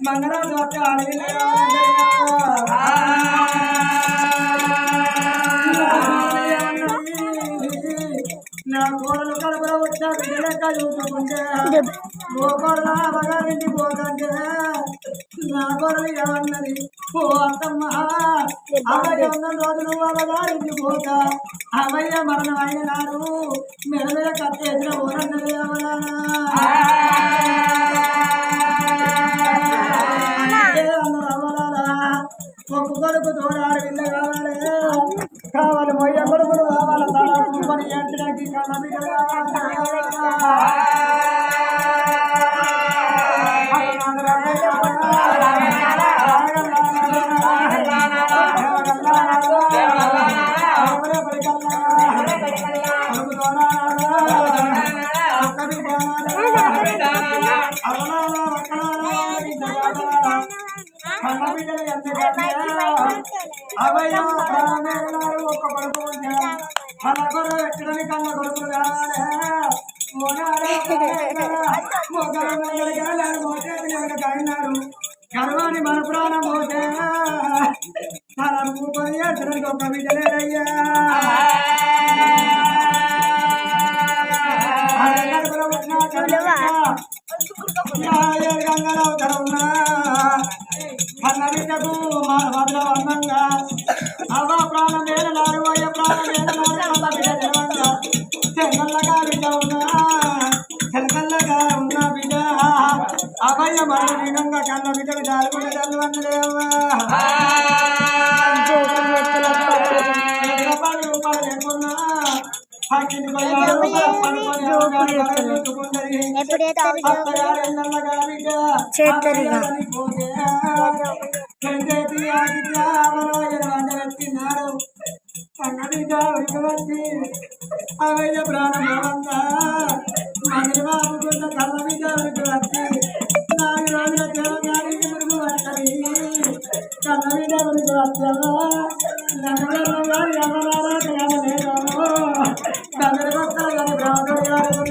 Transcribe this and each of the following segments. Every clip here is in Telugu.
మంగళరాజు నా కోడలు కడుపులో వచ్చిన బిడ్డలెక్క చూసుకుంటే గోపాల మగారింటి పోతుంటే నా కోడలు ఏమన్నది ఓ అత్తమ్మ అమ్మయ్య ఉన్న రోజులు అమ్మగారింటి పోక అమ్మయ్య మరణం అయిన నాడు మెడ మీద కట్టేసిన ఊరన్నది ఒక్క కొడుకు తోడాడు ఇల్ల కావాలి కావాలి మొయ్య కొడుకులు కావాలి తల కుంపని ఎంటడానికి కళ్ళ బిడ్డ అవయ్య ఒక్క కొడుకు కళ్ళ కొర ఎక్కడానికి కళ్ళ కొడుకులు కావాలి కరవాణి మన ప్రాణం పోతే తన రూపని ఎక్కడానికి ఒక బిడ్డలేదయ్యా గంగలవుతరున్నా కన్న బిడ్డకు మధుర వర్ణంగా అవ్వ ప్రాణం వేలనాడు అయ్య ప్రాణం వేలనాడు కన్న బిడ్డ తెలవంగా చెల్లగా బిడ్డ ఉన్నా చెలకల్లగా ఉన్న బిడ్డ అభయ మరణ విధంగా కన్న బిడ్డకు జాలుకుంటే చల్లవన్నదేవా లేకున్నా అవయ్య ప్రాణమంతా మగిలివాపుకుంట కళ్ళ మీద వచ్చి 4 రోజుల దేవగారికి మురుగు పట్టది కళ్ళ మీద మురుగు వచ్చావా గారి ఎవరారా లేదేమో కదరి వస్తారు కానీ బ్రాహ్మణుడు గారు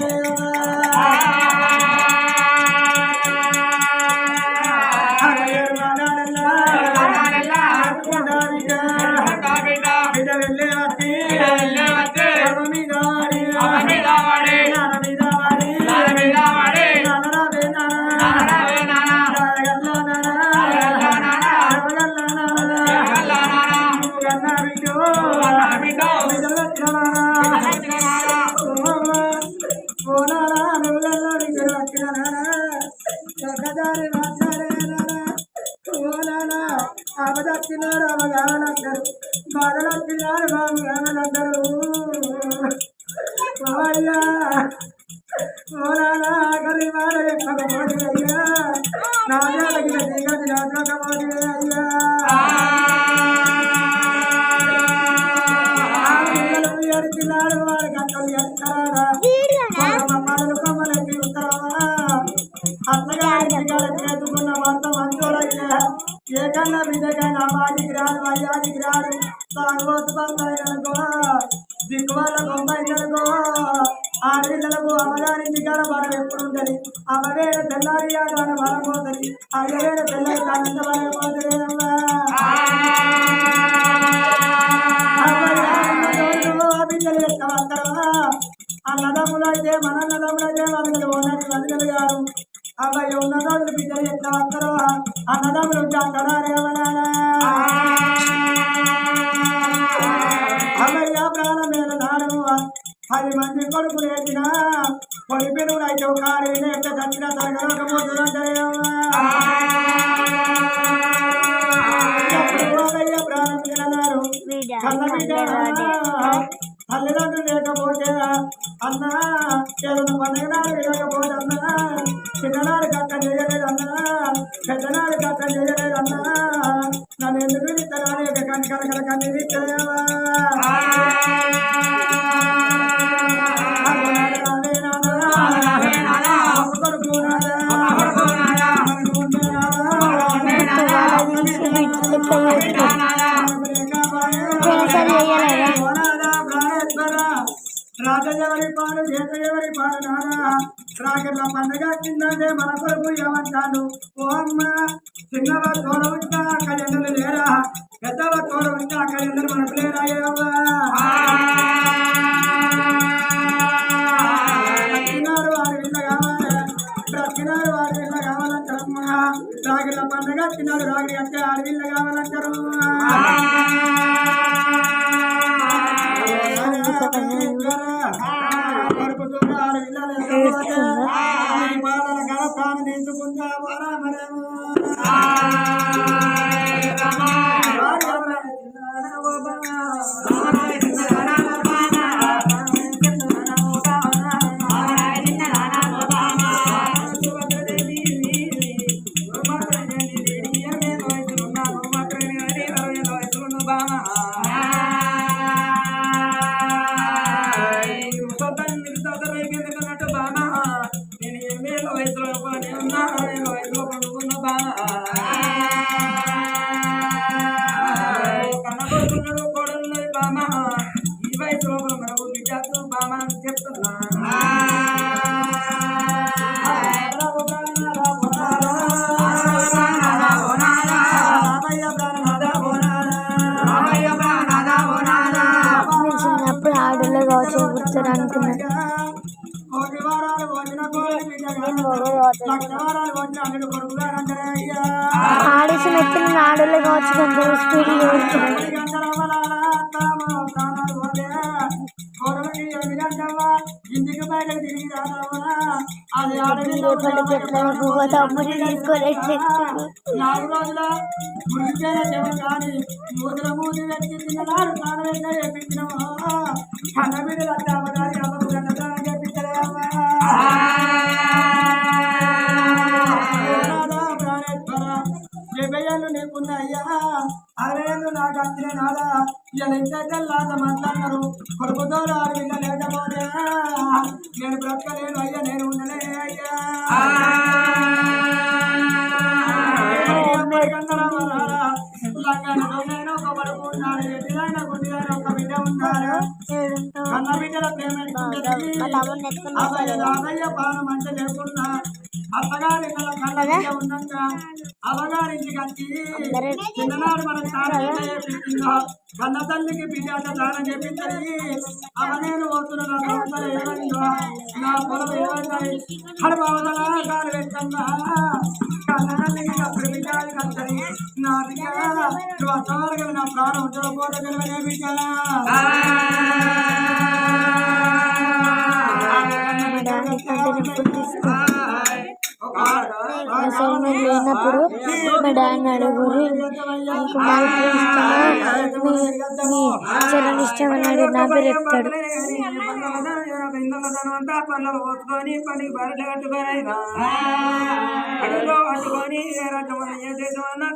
అబదచ్చినాడు అమ్మగానంటారు బాధలచ్చినాడు బాబుగానంటారు అయ్యా ఓనానా ఆకలి మాట ఎక్కకపోతే అయ్యా నాజాలకి దిగది రాకపోతే అయ్యా పిల్లలు ఎడుతున్నాడు వారి గంటలు ఎడతారా మమ్మల్ని కొమ్మలెక్కి ఉత్తరవా అత్తగారికి ఎత్తుకున్న వంట మంచోడయ్యా ఏ కన్నా బిడ్డకైనా అమ్మాయికి రాడు అయ్యానికి రాడు తాగోతు బంధువులనుకో దిక్కువాళ్ళ గొంపైందనుకో ఆడపిల్లలకు అమ్మగారింటి కాడ బలం ఎప్పుడు ఉంటుంది అమ్మవేర తెల్లారి ఆడ బలం పోతుంది అయ్యవేర పిల్లలు తనంత బలం పోతుంది బిడ్డలు ఎక్కమంటారా అన్నదమ్ములైతే మన అన్నదమ్ములైతే మనకు ఉన్నది మనుగలు గారు అబ్బాయి ఉన్న రోజులు బిడ్డలు ఎట్లా వస్తారో అన్నదమ్ములు అంటారేమన్నా అమ్మయ్య ప్రాణం మీద నాడు 10 మంది కొడుకులు ఎట్టిన పొడి పెరుగుడు అయితే ఒక ఆడవిని ఎట్లా చచ్చిన తరగలేకపోతుందంటారేమన్నా ప్రాణం మీద నాడు కళ్ళ బిడ్డ తల్లిదండ్రులు లేకపోతే అన్నా ఏదైనా పండుగ నాడు లేకపోతే అన్నా చిన్ననాడు కట్ట చేయలేదన్నా పెద్దనాడు కట్ట చేయలేదన్నా నన్ను ఎందుకు ఇస్తారని కనకల కన్నీ ఇచ్చేవా రాజ ఎవరి పాలు చేత ఎవరి పాలు నానా రాగల పండుగ చిన్నదే మన కొరకు ఏమంటాడు ఓ అమ్మ చిన్నవ తోడ ఉంటా కళ్యాణులు లేరా పెద్దవ తోడ ఉంటా కళ్యాణులు మనకు లేరా బ్రతికినారు వారి వీళ్ళ కావాలి బ్రతికినారు వారి వీళ్ళ కావాలంటారమ్మా రాగిళ్ళ పండుగ తిన్నారు రాగి అంటే ఆడి వీళ్ళ కావాలంటారు బాలల గడపాన్ని తీసుకుందా మరేమో చిన్నప్పుడు ఆడలో కావచ్చు గుర్తారు అనుకున్నాను ఆడేసి మెత్తిన ఆడలో కావచ్చు కొంచెం స్పీడ్ ఇంటికి బయట తిరిగి అది నాలుగు రోజుల మురిగిపోయిన చెవులు కానీ మూతుల మూతి వ్యక్తి తిన్ననాడు ప్రాణం ఎట్లా చేపించినామా కన్న బిడ్డలు అంటే అమ్మగారి అమ్మకు కన్నదానం చేపించలేదమ్మా ప్రాణేశ్వర 70 ఏళ్ళు నీకున్నాయ్యా 60 ఏళ్ళు నాకు వచ్చిన నాదా ఇలా ఇంతలాగా మాట్లాడినారు కొడుకుతో ఆరు వీళ్ళ లేకపోతే నేను బ్రతకలేను అయ్యా నేను ఉండలే అయ్యా నేను ఒక పడుకు ఉన్నాను ఎట్లైనా గుడ్డిదైన ఒక బిడ్డ ఉంటారు కన్న బిడ్డల ప్రేమ రామయ్య పానం అంటే లేకున్నా అత్తగారి కన్న బిడ్డ ఉండగా అవగారింటికి వచ్చి చిన్ననాడు మనకు తాను చేపించిందో కన్న తల్లికి బిడ్డ దానం చేపించని అవ నేను పోతున్నా నా సంవత్సరం ఏమైందో నా పొలం ఏమైందని హడబావదలా గాలి పెట్టన్నా కన్న తల్లికి అప్పుడు బిడ్డాలి కట్టని నా బిడ్డ నువ్వు అంతవరకు నా ప్రాణం ఉద్యోగపోతే తెలివనే బిడ్డలా అసైన్మెంట్ లేనప్పుడు మా డాడీని అడుగురు నీకు మార్కులు ఇస్తాను మీ చరణ్ ఇష్టమన్నాడు నా పేరు చెప్తాడు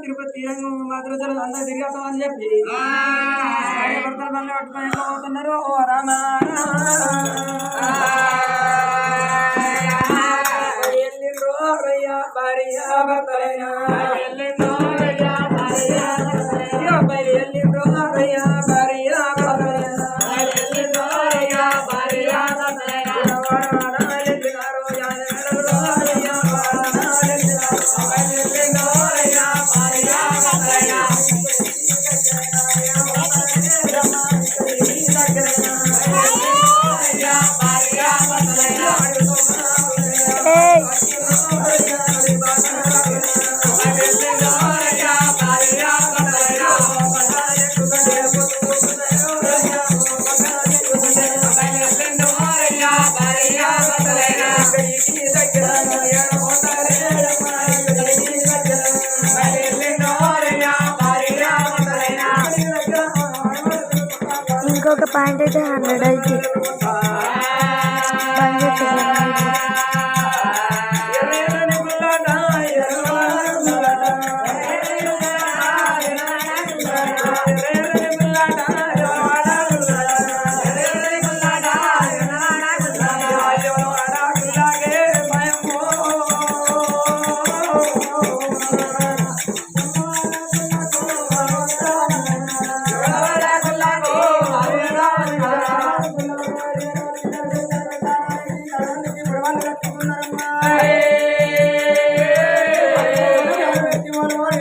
తిరుపతి భద్రాచలం అంతా తిరిగేస్తామని చెప్పి భర్తలు బండ్లు పట్టుకొని ఎట్లా పోతున్నారు ఓ రామా భార్య భర్తలైనా ఇంకొక పాయింట్ అయితే 100 అయితే ఓరి